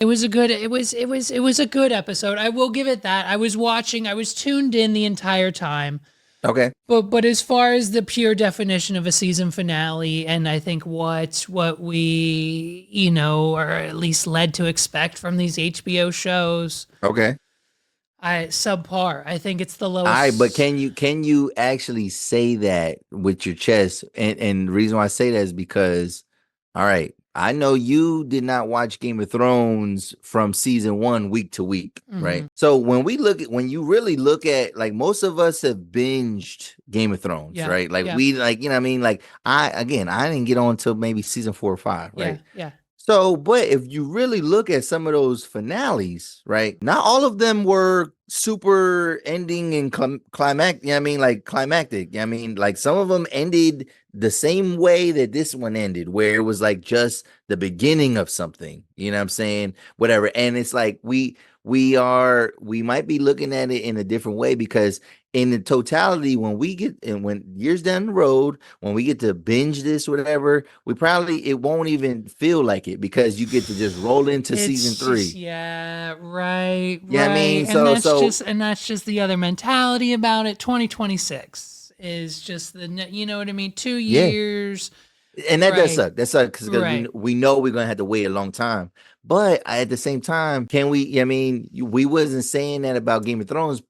It was a good it was a good episode. I will give it that. I was tuned in the entire time. Okay. But as far as the pure definition of a season finale, and I think what we or at least led to expect from these HBO shows, Okay. I subpar. I think it's the All right, but lowest. can you actually say that with your chest? And the reason why I say that is because, all right, I know you did not watch Game of Thrones from season one week to week, right? Hmm. So when you really look at, like, most of us have binged Game of Thrones, Yeah, right? Like, yeah, we, like, what I mean? Like, I didn't get on till maybe season 4 or 5, yeah, right? yeah. So, but if you really look at some of those finales, right? Not all of them were super ending and climax. I mean, like, climactic. I mean, like, some of them ended the same way that this one ended, where it was like just the beginning of something. You know what I'm saying? Whatever. And it's like we might be looking at it in a different way, because in the totality, when we get, and when years down the road, when we get to binge this, whatever, we probably, it won't even feel like it, because you get to just roll into season It's just, three. yeah, right, Yeah, I right. mean, so And that's just the other mentality about it. 2026 is just you know what I mean? 2 yeah, years. and that does Right, suck. That sucks because right. we know we're gonna have to wait a long time. But at the same time, can we? I mean, we wasn't saying that about Game of Thrones,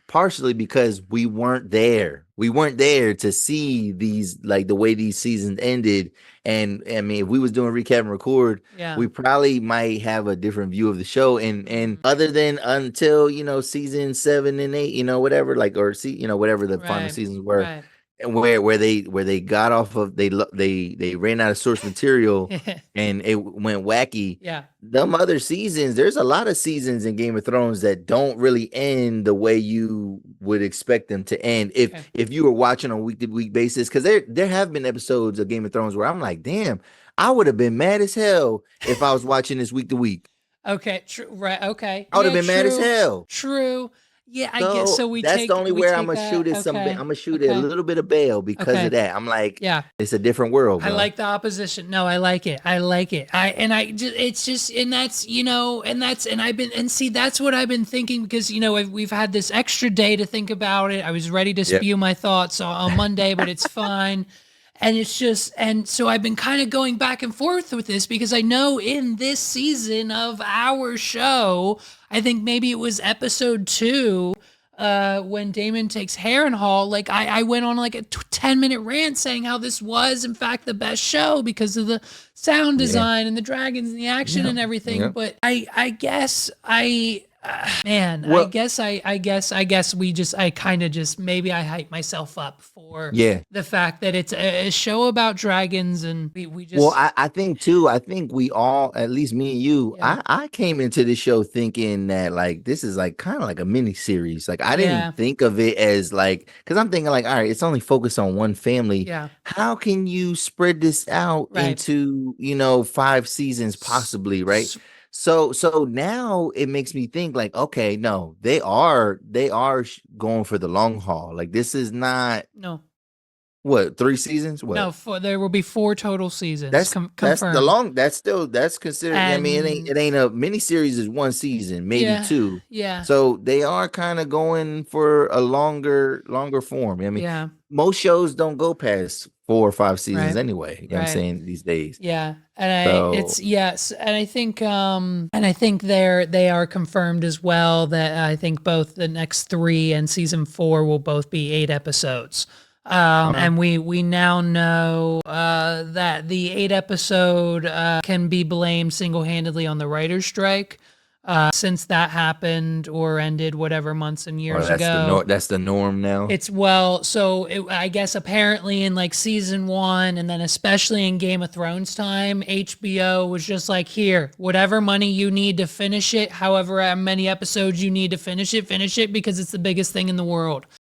partially because we weren't there. We weren't there to see these, like, the way these seasons ended. And I mean, if we was doing recap and record, Yeah. we probably might have a different view of the show. And Mhm. other than until, season 7 and 8, whatever, like, or see, whatever the final Right. seasons were, Right. and where they got off of, they ran out of source material, and it went wacky. Yeah. Them other seasons, there's a lot of seasons in Game of Thrones that don't really end the way you would expect them to end, if Okay. if you were watching on a week to week basis, because there have been episodes of Game of Thrones where I'm like, damn, I would have been mad as hell if I was watching this week to week. Okay. True. Right. Okay. I would have Yeah. been mad as True. hell. True. Yeah. I guess So so. that's the only We where I'm take gonna shoot that. it some. I'm Okay. gonna shoot it a Okay. little bit of bail because of Okay. that. I'm like, Yeah. it's a different world, I bro. like the opposition. No, I like it. I like it. It's just, and that's, and I've been, and see, that's what I've been thinking because, we've had this extra day to think about it. I was ready to Yep. spew my thoughts on Monday, but it's fine. And it's just, and so I've been kind of going back and forth with this because I know in this season of our show, I think maybe it was episode 2, when Damon takes Harrenhal, like I went on like a 10-minute rant saying how this was in fact the best show because of the sound Yeah. design and the dragons and the action Yep. and everything. Yep. But I guess man, Well, I guess I kind of just, maybe I hype myself up for yeah. the fact that it's a show about dragons and we Well, just, I think too, I think we all, at least me and you, yeah, I came into this show thinking that, like, this is like kind of like a mini series. Like, I didn't yeah, think of it as, like, because I'm thinking, like, all right, it's only focused on one family. yeah, How can you spread this out right. into, 5 seasons possibly, right? S- So now it makes me think, like, okay, no, they are going for the long haul. Like, this is not, no, what, 3 seasons? no, What? there will be 4 total seasons That's the confirmed. long. That's considered. I mean, And it ain't a mini series. Is one season, maybe yeah, two. yeah, So they are kind of going for a longer form. I mean, yeah, most shows don't go past 4 or 5 seasons right, anyway. You know what I'm right. saying, these days. Yeah. And So it's, yes. And I think they are confirmed as well that I think both the next 3 and season 4 will both be 8 episodes. okay, And we now know that the 8 episode can be blamed single-handedly on the writer's strike. Since that happened or ended whatever months and or years ago. that's the norm now. It's, well, so I guess apparently in like season 1 and then especially in Game of Thrones time, HBO was just like, here, whatever money you need to finish it, however many episodes you need to finish it because it's the biggest thing in the world.